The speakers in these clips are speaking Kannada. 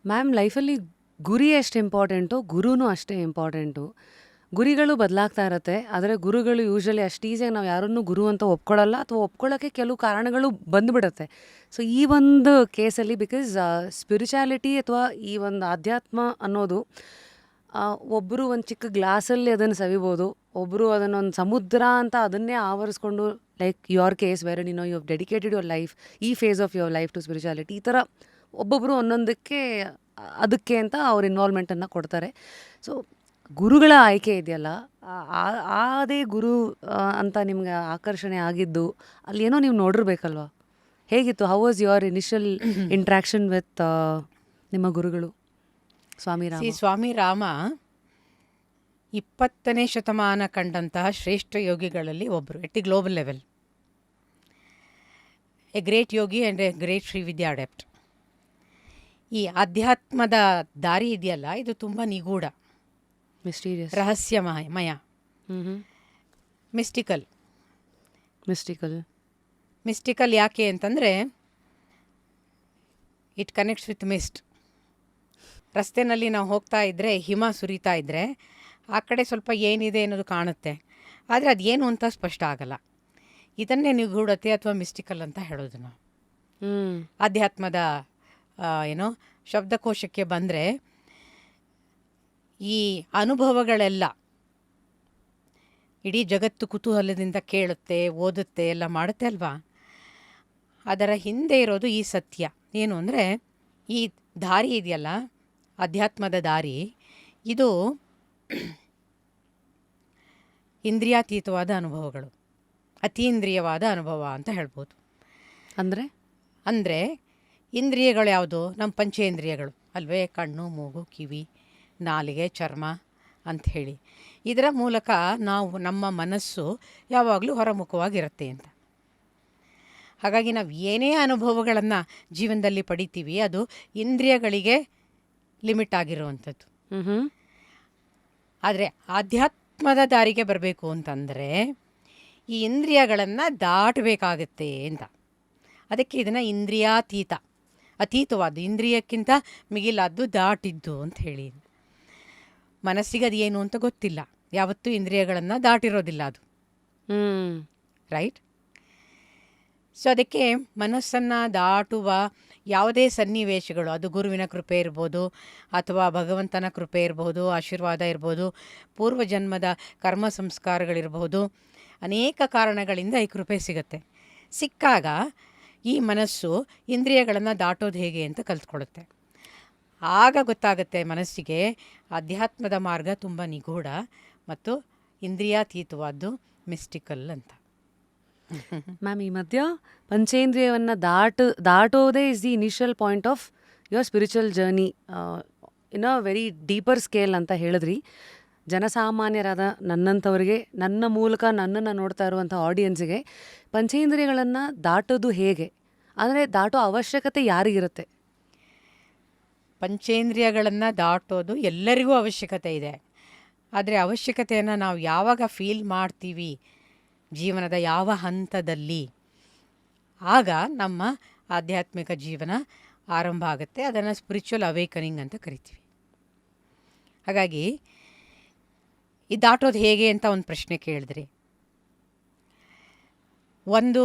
ಮ್ಯಾಮ್ ಲೈಫಲ್ಲಿ ಗುರಿ ಎಷ್ಟು ಇಂಪಾರ್ಟೆಂಟು, ಗುರುನೂ ಅಷ್ಟೇ ಇಂಪಾರ್ಟೆಂಟು. ಗುರಿಗಳು ಬದಲಾಗ್ತಾ ಇರುತ್ತೆ, ಆದರೆ ಗುರುಗಳು ಯೂಶ್ವಲಿ ಅಷ್ಟು ಈಸಿಯಾಗಿ ನಾವು ಯಾರನ್ನೂ ಗುರು ಅಂತ ಒಪ್ಕೊಳ್ಳಲ್ಲ, ಅಥವಾ ಒಪ್ಕೊಳ್ಳೋಕ್ಕೆ ಕೆಲವು ಕಾರಣಗಳು ಬಂದುಬಿಡುತ್ತೆ. ಸೊ ಈ ಒಂದು ಕೇಸಲ್ಲಿ ಬಿಕಾಸ್ ಸ್ಪಿರಿಚುಯಾಲಿಟಿ ಅಥವಾ ಈ ಒಂದು ಆಧ್ಯಾತ್ಮ ಅನ್ನೋದು ಒಬ್ಬರು ಒಂದು ಚಿಕ್ಕ ಗ್ಲಾಸಲ್ಲಿ ಅದನ್ನು ಸವಿಬೋದು, ಒಬ್ಬರು ಅದನ್ನೊಂದು ಸಮುದ್ರ ಅಂತ ಅದನ್ನೇ ಆವರಿಸ್ಕೊಂಡು like your case where you have dedicated your life, ಈ phase of your life to spirituality. ಈ ಥರ ಒಬ್ಬೊಬ್ಬರು ಒಂದೊಂದಕ್ಕೆ ಅದಕ್ಕೆ ಅಂತ ಅವ್ರ ಇನ್ವಾಲ್ವ್ಮೆಂಟನ್ನು ಕೊಡ್ತಾರೆ. ಸೊ ಗುರುಗಳ ಆಯ್ಕೆ ಇದೆಯಲ್ಲ, ಅದೇ ಗುರು ಅಂತ ನಿಮ್ಗೆ ಆಕರ್ಷಣೆ ಆಗಿದ್ದು ಅಲ್ಲಿ ಏನೋ ನೀವು ನೋಡಿರ್ಬೇಕಲ್ವ? ಹೇಗಿತ್ತು? How was your initial interaction with ನಿಮ್ಮ ಗುರುಗಳು ಸ್ವಾಮಿ ರಾಮ? ಸ್ವಾಮಿ ರಾಮ 20ನೇ ಶತಮಾನ ಕಂಡಂತಹ ಶ್ರೇಷ್ಠ ಯೋಗಿಗಳಲ್ಲಿ ಒಬ್ಬರು, at the global level. A great yogi and a great Shri Vidya adept. ಈ ಅಧ್ಯಾತ್ಮದ ದಾರಿ ಇದೆಯಲ್ಲ, ಇದು ತುಂಬ ನಿಗೂಢ, ಮಿಸ್ಟೀರಿಯಸ್, ರಹಸ್ಯಮಯ, ಮಿಸ್ಟಿಕಲ್. ಮಿಸ್ಟಿಕಲ್ ಯಾಕೆ ಅಂತಂದರೆ ಇಟ್ ಕನೆಕ್ಟ್ಸ್ ವಿತ್ ಮಿಸ್ಟ್. ರಸ್ತೆಯಲ್ಲಿ ನಾವು ಹೋಗ್ತಾ ಇದ್ದರೆ, ಹಿಮ ಸುರಿತಾ ಇದ್ದರೆ ಆ ಕಡೆ ಸ್ವಲ್ಪ ಏನಿದೆ ಅನ್ನೋದು ಕಾಣುತ್ತೆ, ಆದರೆ ಅದೇನು ಅಂತ ಸ್ಪಷ್ಟ ಆಗಲ್ಲ. ಇದನ್ನೇ ನಿಗೂಢತೆ ಅಥವಾ ಮಿಸ್ಟಿಕಲ್ ಅಂತ ಹೇಳೋದು ನಾವು. ಅಧ್ಯಾತ್ಮದ ಏನೋ ಶಬ್ದಕೋಶಕ್ಕೆ ಬಂದರೆ ಈ ಅನುಭವಗಳೆಲ್ಲ ಇಡೀ ಜಗತ್ತು ಕುತೂಹಲದಿಂದ ಕೇಳುತ್ತೆ, ಓದುತ್ತೆ, ಎಲ್ಲ ಮಾಡುತ್ತೆ ಅಲ್ವಾ. ಅದರ ಹಿಂದೆ ಇರೋದು ಈ ಸತ್ಯ ಏನು ಅಂದರೆ, ಈ ದಾರಿ ಇದೆಯಲ್ಲ, ಅಧ್ಯಾತ್ಮದ ದಾರಿ, ಇದು ಇಂದ್ರಿಯಾತೀತವಾದ ಅನುಭವಗಳು, ಅತೀಂದ್ರಿಯವಾದ ಅನುಭವ ಅಂತ ಹೇಳ್ಬೋದು. ಅಂದರೆ ಇಂದ್ರಿಯಗಳು ಯಾವುದು? ನಮ್ಮ ಪಂಚೇಂದ್ರಿಯಗಳು ಅಲ್ವೇ, ಕಣ್ಣು, ಮೂಗು, ಕಿವಿ, ನಾಲಿಗೆ, ಚರ್ಮ ಅಂಥೇಳಿ. ಇದರ ಮೂಲಕ ನಾವು ನಮ್ಮ ಮನಸ್ಸು ಯಾವಾಗಲೂ ಹೊರಮುಖವಾಗಿರುತ್ತೆ ಅಂತ. ಹಾಗಾಗಿ ನಾವು ಏನೇ ಅನುಭವಗಳನ್ನು ಜೀವನದಲ್ಲಿ ಪಡಿತೀವಿ, ಅದು ಇಂದ್ರಿಯಗಳಿಗೆ ಲಿಮಿಟ್ ಆಗಿರುವಂಥದ್ದು. ಆದರೆ ಆಧ್ಯಾತ್ಮದ ದಾರಿಗೆ ಬರಬೇಕು ಅಂತಂದರೆ ಈ ಇಂದ್ರಿಯಗಳನ್ನು ದಾಟಬೇಕಾಗತ್ತೆ ಅಂತ. ಅದಕ್ಕೆ ಇದನ್ನು ಇಂದ್ರಿಯಾತೀತ, ಅತೀತವಾದ್ದು, ಇಂದ್ರಿಯಕ್ಕಿಂತ ಮಿಗಿಲಾದ್ದು, ದಾಟಿದ್ದು ಅಂತ ಹೇಳಿ. ಮನಸ್ಸಿಗೆ ಅದು ಏನು ಅಂತ ಗೊತ್ತಿಲ್ಲ, ಯಾವತ್ತೂ ಇಂದ್ರಿಯಗಳನ್ನು ದಾಟಿರೋದಿಲ್ಲ ಅದು, ರೈಟ್? ಸೊ ಅದಕ್ಕೆ ಮನಸ್ಸನ್ನು ದಾಟುವ ಯಾವುದೇ ಸನ್ನಿವೇಶಗಳು, ಅದು ಗುರುವಿನ ಕೃಪೆ ಇರ್ಬೋದು, ಅಥವಾ ಭಗವಂತನ ಕೃಪೆ ಇರ್ಬೋದು, ಆಶೀರ್ವಾದ ಇರ್ಬೋದು, ಪೂರ್ವಜನ್ಮದ ಕರ್ಮ ಸಂಸ್ಕಾರಗಳಿರ್ಬೋದು, ಅನೇಕ ಕಾರಣಗಳಿಂದ ಈ ಕೃಪೆ ಸಿಗುತ್ತೆ. ಸಿಕ್ಕಾಗ ಈ ಮನಸ್ಸು ಇಂದ್ರಿಯಗಳನ್ನು ದಾಟೋದು ಹೇಗೆ ಅಂತ ಕಲ್ತ್ಕೊಳ್ಳುತ್ತೆ. ಆಗ ಗೊತ್ತಾಗುತ್ತೆ ಮನಸ್ಸಿಗೆ ಅಧ್ಯಾತ್ಮದ ಮಾರ್ಗ ತುಂಬ ನಿಗೂಢ ಮತ್ತು ಇಂದ್ರಿಯಾತೀತವಾದ್ದು, ಮಿಸ್ಟಿಕಲ್ ಅಂತ. ಮ್ಯಾಮ್, ಈ ಮಧ್ಯ ಪಂಚೇಂದ್ರಿಯವನ್ನು ದಾಟೋದೇ is the initial point of your spiritual journey in a very deeper scale ಅಂತ ಹೇಳಿದ್ರಿ. ಜನಸಾಮಾನ್ಯರಾದ ನನ್ನಂಥವ್ರಿಗೆ, ನನ್ನ ಮೂಲಕ ನನ್ನನ್ನು ನೋಡ್ತಾ ಇರುವಂಥ ಆಡಿಯನ್ಸಿಗೆ ಪಂಚೇಂದ್ರಿಯಗಳನ್ನು ದಾಟೋದು ಹೇಗೆ, ಅಂದರೆ ದಾಟೋ ಅವಶ್ಯಕತೆ ಯಾರಿಗಿರುತ್ತೆ? ಪಂಚೇಂದ್ರಿಯಗಳನ್ನು ದಾಟೋದು ಎಲ್ಲರಿಗೂ ಅವಶ್ಯಕತೆ ಇದೆ. ಆದರೆ ಅವಶ್ಯಕತೆಯನ್ನು ನಾವು ಯಾವಾಗ ಫೀಲ್ ಮಾಡ್ತೀವಿ, ಜೀವನದ ಯಾವ ಹಂತದಲ್ಲಿ, ಆಗ ನಮ್ಮ ಆಧ್ಯಾತ್ಮಿಕ ಜೀವನ ಆರಂಭ ಆಗುತ್ತೆ. ಅದನ್ನು ಸ್ಪಿರಿಚುವಲ್ ಅವೇಕನಿಂಗ್ ಅಂತ ಕರಿತೀವಿ. ಹಾಗಾಗಿ ಈ ದಾಟೋದು ಹೇಗೆ ಅಂತ ಒಂದು ಪ್ರಶ್ನೆ ಕೇಳಿದ್ರಿ. ಒಂದು,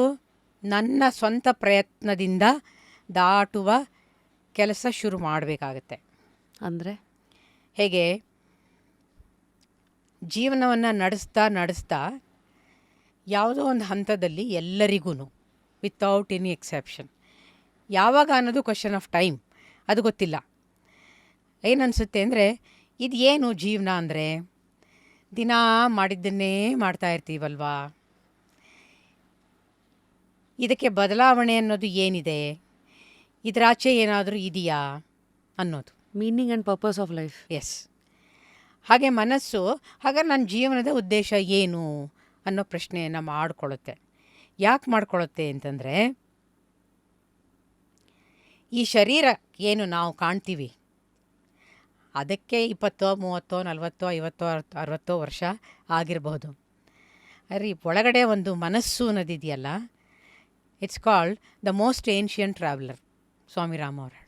ನನ್ನ ಸ್ವಂತ ಪ್ರಯತ್ನದಿಂದ ದಾಟುವ ಕೆಲಸ ಶುರು ಮಾಡಬೇಕಾಗತ್ತೆ. ಅಂದರೆ ಹೇಗೆ? ಜೀವನವನ್ನು ನಡೆಸ್ತಾ ಯಾವುದೋ ಒಂದು ಹಂತದಲ್ಲಿ ಎಲ್ಲರಿಗೂ ವಿತೌಟ್ ಎನಿ ಎಕ್ಸೆಪ್ಷನ್, ಯಾವಾಗ ಅನ್ನೋದು ಕ್ವಶನ್ ಆಫ್ ಟೈಮ್, ಅದು ಗೊತ್ತಿಲ್ಲ. ಏನನ್ಸುತ್ತೆ ಅಂದರೆ, ಇದು ಏನು ಜೀವನ ಅಂದರೆ, ದಿನ ಮಾಡಿದ್ದನ್ನೇ ಮಾಡ್ತಾ ಇರ್ತೀವಲ್ವಾ, ಇದಕ್ಕೆ ಬದಲಾವಣೆ ಅನ್ನೋದು ಏನಿದೆ, ಇದರಾಚೆ ಏನಾದರೂ ಇದೆಯಾ ಅನ್ನೋದು meaning and purpose of life. Yes. ಹಾಗೆ ಮನಸ್ಸು ಹಾಗೆ ನನ್ನ ಜೀವನದ ಉದ್ದೇಶ ಏನು ಅನ್ನೋ ಪ್ರಶ್ನೆಯನ್ನು ಮಾಡಿಕೊಳ್ಳುತ್ತೆ. ಯಾಕೆ ಮಾಡ್ಕೊಳ್ಳುತ್ತೆ ಅಂತಂದರೆ, ಈ ಶರೀರ ಏನು ನಾವು ಕಾಣ್ತೀವಿ, ಅದಕ್ಕೆ 20, 30, 40, 50, 60 ವರ್ಷ ಆಗಿರಬಹುದು. ಆದರೆ ಒಳಗಡೆ ಒಂದು ಮನಸ್ಸು ಅನ್ನೋದಿದೆಯಲ್ಲ, it's called the most ancient traveller. Swami Rama ಅವರು